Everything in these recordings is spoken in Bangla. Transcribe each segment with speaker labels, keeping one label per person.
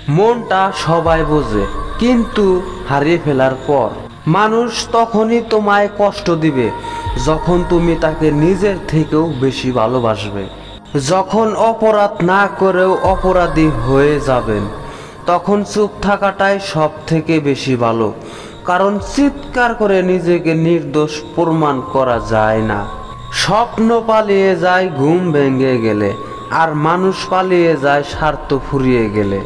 Speaker 1: মনটা সবাই বোঝে, কিন্তু হারিয়ে ফেলার পর মানুষ তখনই তোমায় কষ্ট দিবে যখন তুমি তাকে নিজের থেকেও বেশি ভালোবাসবে। যখন অপরাধ না করেও অপরাধী হয়ে যাবেন, তখন চুপ থাকাটাই সব থেকে বেশি ভালো, কারণ চিৎকার করে নিজেকে নির্দোষ প্রমাণ করা যায় না। স্বপ্ন পালিয়ে যায় ঘুম ভেঙে গেলে, আর মানুষ পালিয়ে যায় স্বার্থ ফুরিয়ে গেলে।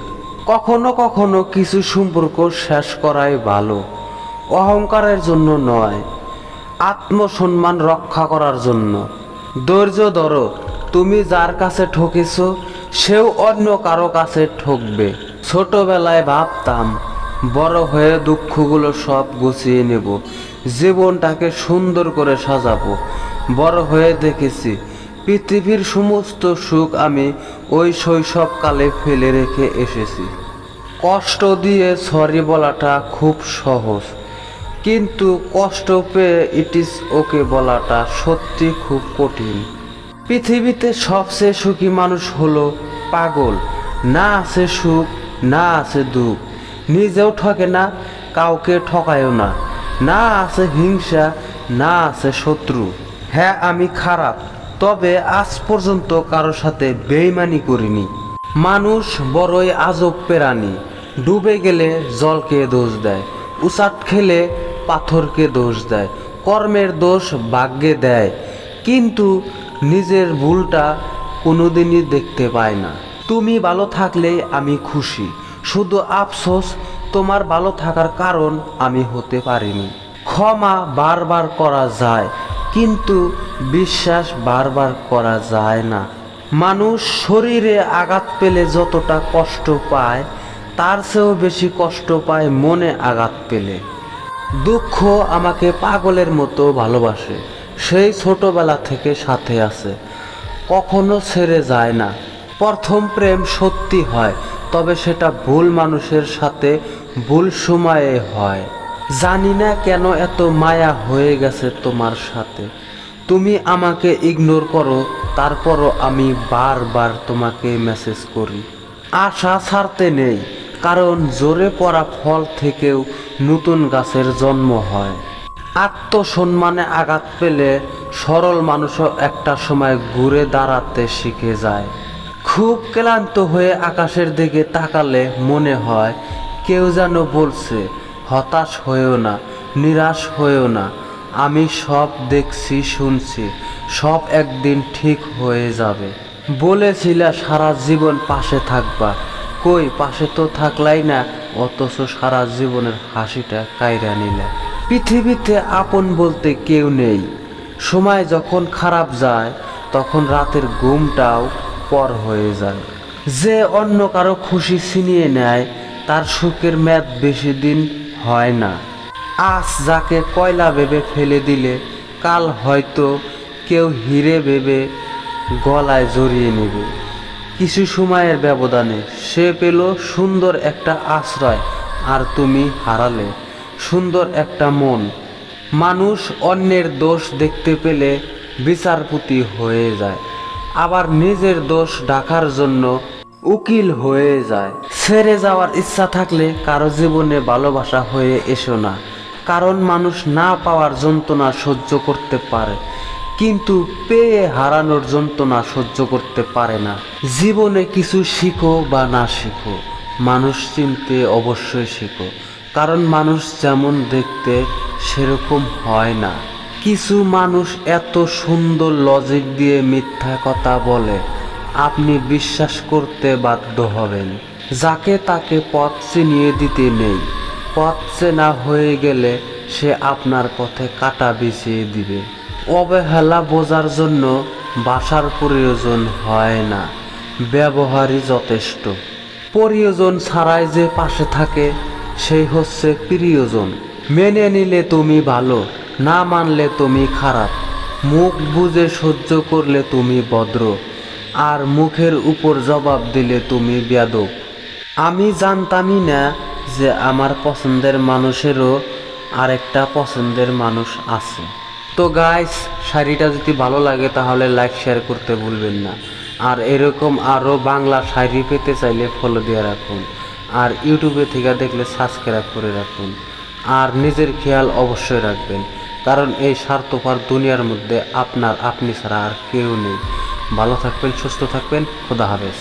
Speaker 1: কখনো কখনো কিছু সম্পর্ক শেষ করাই ভালো, অহংকারের জন্য নয়, আত্মসম্মান রক্ষা করার জন্য। ধৈর্য ধরো, তুমি যার কাছে ঠকেছো সেও অন্য কারো কাছে ঠকবে। ছোটবেলায় ভাবতাম বড় হয়ে দুঃখগুলো সব গুছিয়ে নেব, জীবনটাকে সুন্দর করে সাজাবো। বড় হয়ে দেখেছি পৃথিবীর সমস্ত সুখ আমি ওই শৈশবকালে ফেলে রেখে এসেছি। কষ্ট দিয়ে সরি বলাটা খুব সহজ, কিন্তু কষ্ট পেয়ে ইট ইজ ওকে বলাটা সত্যি খুব কঠিন। পৃথিবীতে সবচেয়ে সুখী মানুষ হলো পাগল। না আছে সুখ, না আছে দুঃখ, নিজেও ঠকে না, কাউকে ঠকায়ও না। না আছে হিংসা, না আছে শত্রু। হ্যাঁ, আমি খারাপ, তবে আজ পর্যন্ত কারোর সাথে বেইমানি করিনি। মানুষ বড়ই আজব প্রাণী, ডুবে গেলে জলকে দোষ দেয়, উচাট খেলে পাথরকে দোষ দেয়, কর্মের দোষ ভাগ্যে দেয়, কিন্তু নিজের ভুলটা কোনোদিনই দেখতে পায় না। তুমি ভালো থাকলেই আমি খুশি, শুধু আফসোস তোমার ভালো থাকার কারণ আমি হতে পারিনি। ক্ষমা বারবার করা যায়, কিন্তু বিশ্বাস বারবার করা যায় না। মানুষ শরীরে আঘাত পেলে যতটা কষ্ট পায়, তার চেয়েও বেশি কষ্ট পায় মনে আঘাত পেলে। দুঃখ আমাকে পাগলের মতো ভালোবাসে, সেই ছোটবেলা থেকে সাথে আছে, কখনো ছেড়ে যায় না। প্রথম প্রেম সত্যি হয়, তবে সেটা ভুল মানুষের সাথে ভুল সময়ে হয়। জানি না কেন এত মায়া হয়ে গেছে তোমার সাথে। তুমি আমাকে ইগনোর করো, তারপরও আমি বারবার তোমাকে মেসেজ করি। আশা ছাড়তে নেই, কারণ জোরে পড়া ফল থেকেও নতুন গাছের জন্ম হয়। আত্মসম্মানে আঘাত পেলে সরল মানুষও একটা সময় ঘুরে দাঁড়াতে শিখে যায়। খুব ক্লান্ত হয়ে আকাশের দিকে তাকালে মনে হয় কেউ যেন বলছে, হতাশ হয়েও না, নিরাশ হয়েও না, আমি সব দেখছি শুনছি, সব একদিন ঠিক হয়ে যাবে। বলেছিলা সারা জীবন পাশে থাকবা, কই পাশে তো থাকলাই না, অথচ সারা জীবনের হাসিটা কাইরা নিলে। পৃথিবীতে আপন বলতে কেউ নেই। সময় যখন খারাপ যায়, তখন রাতের ঘুমটাও পর হয়ে যায়। যে অন্য কারো খুশি ছিনিয়ে নেয়, তার সুখের মেয়াদ বেশি দিন হয় না। আজ যাকে কয়লা ভেবে ফেলে দিলে, কাল হয়তো কেউ হিরে ভেবে গলায় জড়িয়ে নেবে। কিছু সময়ের ব্যবধানে সে পেল সুন্দর একটা আশ্রয়, আর তুমি হারালে সুন্দর একটা মন। মানুষ অন্যের দোষ দেখতে পেলে বিচারপতি হয়ে যায়, আবার নিজের দোষ ঢাকার জন্য উকিল হয়ে যায়। ছেড়ে যাওয়ার ইচ্ছা থাকলে কারো জীবনে ভালোবাসা হয়ে এসো না, কারণ মানুষ না পাওয়ার যন্ত্রণা সহ্য করতে পারে, কিন্তু পেয়ে হারানোর যন্ত্রণা সহ্য করতে পারে না। জীবনে কিছু শিখো বা না শিখো, মানুষ চিনতে অবশ্যই শিখো, কারণ মানুষ যেমন দেখতে সেরকম হয় না। কিছু মানুষ এত সুন্দর লজিক দিয়ে মিথ্যা কথা বলে, আপনি বিশ্বাস করতে বাধ্য হবেন। যাকে তাকে পথ চিনিয়ে দিতে নেই, পথ চেনা হয়ে গেলে সে আপনার পথে কাঁটা বিছিয়ে দিবে। অবহেলা বোঝার জন্য ভাষার প্রয়োজন হয় না, ব্যবহারই যথেষ্ট। প্রয়োজন ছাড়াই যে পাশে থাকে, সেই হচ্ছে প্রিয়জন। মেনে নিলে তুমি ভালো, না মানলে তুমি খারাপ। মুখ বুঝে সহ্য করলে তুমি ভদ্র, আর মুখের উপর জবাব দিলে তুমি বেয়াদব। আমি জানতামই না যে আমার পছন্দের মানুষেরও আরেকটা পছন্দের মানুষ আছে। তো গাইস, শাড়িটা যদি ভালো লাগে তাহলে লাইক শেয়ার করতে ভুলবেন না। আর এরকম আরও বাংলা শাড়ি পেতে চাইলে ফলো দিয়ে রাখুন। আর ইউটিউবে থেকে দেখলে সাবস্ক্রাইব করে রাখুন। আর নিজের খেয়াল অবশ্যই রাখবেন, কারণ এই স্বার্থপর দুনিয়ার মধ্যে আপনি ছাড়া আর কেউ নেই। ভালো থাকবেন, সুস্থ থাকবেন, খোদা হাফেজ।